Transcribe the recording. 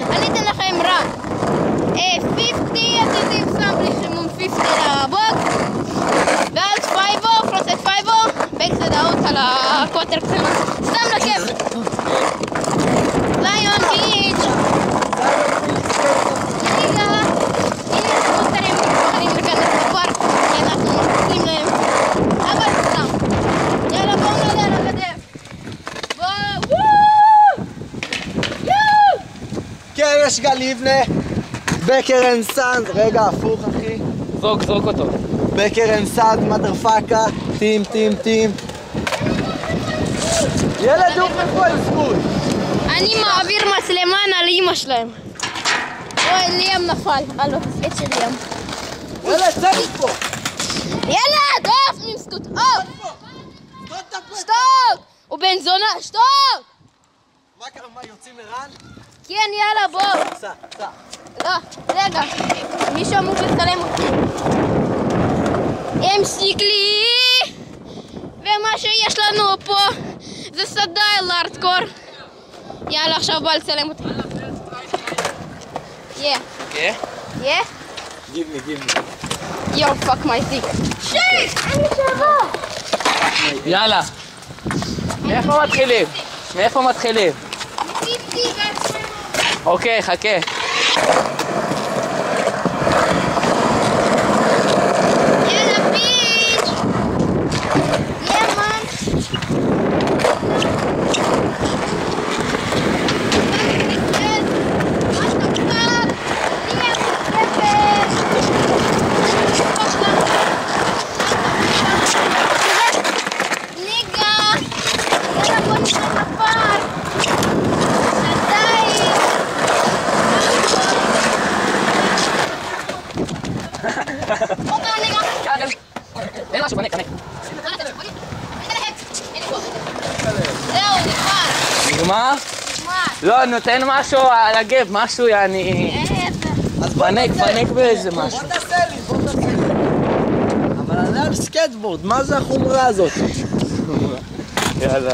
אני אתן לכם רע. 50, אתם שם לי חימום 50 לבוקס. ואז 5-0, פרוסט 5-0, backside out על הקווטר קטנה. סתם לכיף. ליון ביץ'. רגע, הנה הספוטרים מוכנים להיכנס לפארק, כי אנחנו מחכים להם. אבל סתם. יאללה, בואו נעלה על הגדר. בואו! קרש גל יבנה, בקר אנד סאנד, רגע הפוך אחי. זרוק אותו. בקר אנד סאנד, מדר פאקה, טים. ילד הוא פה סמוי. אני מעביר מצלמן על אמא שלהם. אוי, ליאם נפל. הלו, את של ליאם. ילד, צא מפה. ילד, אוף, ממסטוט, אוף! שתוק! הוא בן זונה, שתוק! מה קרה, מה, יוצאים לרן? כן, יאללה, בוא. סע. לא, רגע. מישהו אמור לצלם אותי. המשיק לי! ומה שיש לנו פה זה סדייל ארטקור. יאללה, עכשיו בוא לצלם אותי. Yeah? Give me. Yo, fuck my dick. שיט! אני שעבר! יאללה. מאיפה מתחילים? אוקיי, חכה. יאללה, ביץ'! יאמן! אין משהו, קנק. זהו, נגמר. נגמר? לא, נותן משהו על הגב, משהו יעני... פנק באיזה משהו. בוא תעשה לי. אבל אני על סקייטבורד, מה זה החומרה הזאת? יאללה.